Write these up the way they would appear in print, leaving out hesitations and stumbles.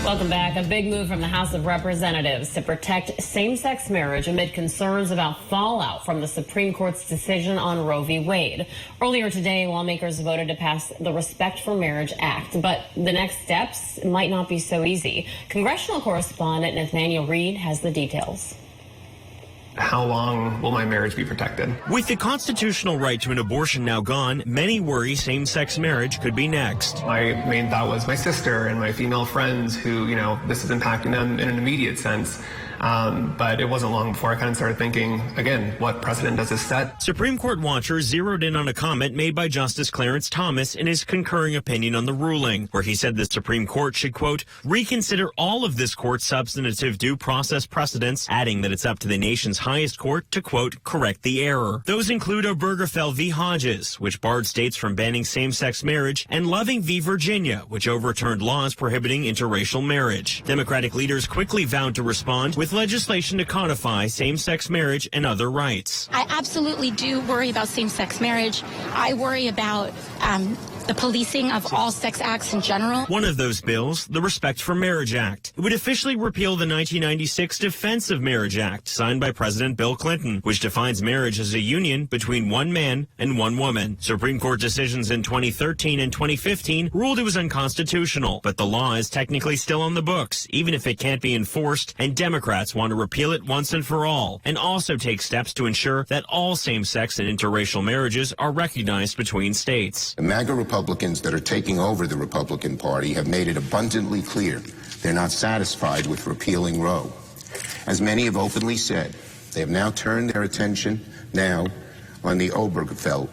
Welcome back. A big move from the House of Representatives to protect same-sex marriage amid concerns about fallout from the Supreme Court's decision on Roe v. Wade. Earlier today, lawmakers voted to pass the Respect for Marriage Act, but the next steps might not be so easy. Congressional correspondent Nathaniel Reed has the details. How long will my marriage be protected? With the constitutional right to an abortion now gone, many worry same-sex marriage could be next. My main thought was my sister and my female friends who, this is impacting them in an immediate sense. But it wasn't long before I kind of started thinking, again, what precedent does this set? Supreme Court watchers zeroed in on a comment made by Justice Clarence Thomas in his concurring opinion on the ruling, where he said the Supreme Court should, quote, reconsider all of this court's substantive due process precedents, adding that it's up to the nation's highest court to, quote, correct the error. Those include Obergefell v. Hodges, which barred states from banning same-sex marriage, and Loving v. Virginia, which overturned laws prohibiting interracial marriage. Democratic leaders quickly vowed to respond with legislation to codify same-sex marriage and other rights. I absolutely do worry about same-sex marriage. I worry about the policing of all sex acts in general. One of those bills, the Respect for Marriage Act. It would officially repeal the 1996 Defense of Marriage Act, signed by President Bill Clinton, which defines marriage as a union between one man and one woman. Supreme Court decisions in 2013 and 2015 ruled it was unconstitutional, but the law is technically still on the books, even if it can't be enforced, and Democrats want to repeal it once and for all, and also take steps to ensure that all same-sex and interracial marriages are recognized between states. The MAGA Republicans that are taking over the Republican Party have made it abundantly clear they're not satisfied with repealing Roe. As many have openly said, they have now turned their attention on the Obergefell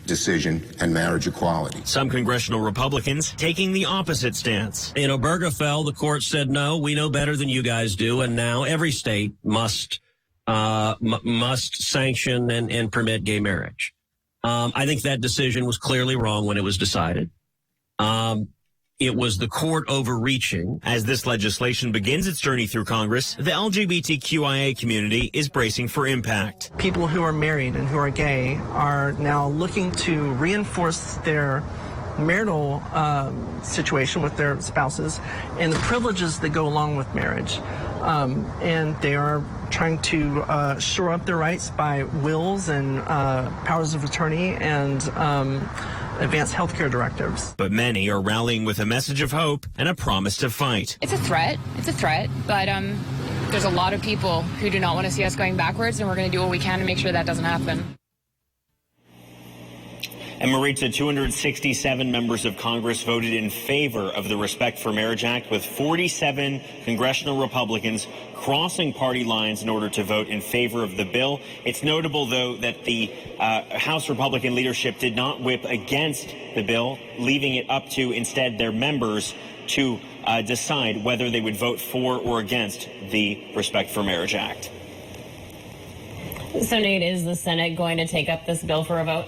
decision and marriage equality. Some congressional Republicans taking the opposite stance. In Obergefell, the court said, no, we know better than you guys do, and now every state must sanction and permit gay marriage. I think that decision was clearly wrong when it was decided. It was the court overreaching. As this legislation begins its journey through Congress, the LGBTQIA community is bracing for impact. People who are married and who are gay are now looking to reinforce their marital situation with their spouses and the privileges that go along with marriage. And they are trying to shore up their rights by wills and powers of attorney and advanced healthcare directives. But many are rallying with a message of hope and a promise to fight. It's a threat. But there's a lot of people who do not want to see us going backwards, and we're going to do what we can to make sure that doesn't happen. And Maritza, 267 members of Congress voted in favor of the Respect for Marriage Act, with 47 congressional Republicans crossing party lines in order to vote in favor of the bill. It's notable, though, that the House Republican leadership did not whip against the bill, leaving it up to, instead, their members to decide whether they would vote for or against the Respect for Marriage Act. So, Nate, is the Senate going to take up this bill for a vote?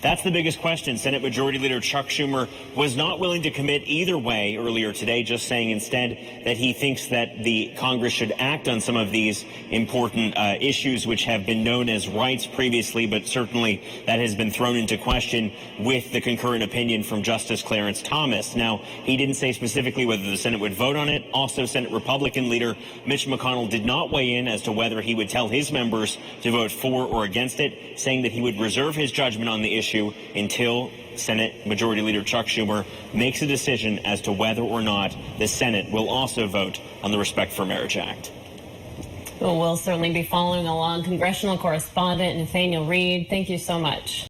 That's the biggest question. Senate Majority Leader Chuck Schumer was not willing to commit either way earlier today, just saying instead that he thinks that the Congress should act on some of these important issues, which have been known as rights previously, but certainly that has been thrown into question with the concurrent opinion from Justice Clarence Thomas. Now, he didn't say specifically whether the Senate would vote on it. Also, Senate Republican leader Mitch McConnell did not weigh in as to whether he would tell his members to vote for or against it, saying that he would reserve his judgment on the issue until Senate Majority Leader Chuck Schumer makes a decision as to whether or not the Senate will also vote on the Respect for Marriage Act. Well, we'll certainly be following along. Congressional correspondent Nathaniel Reed, thank you so much.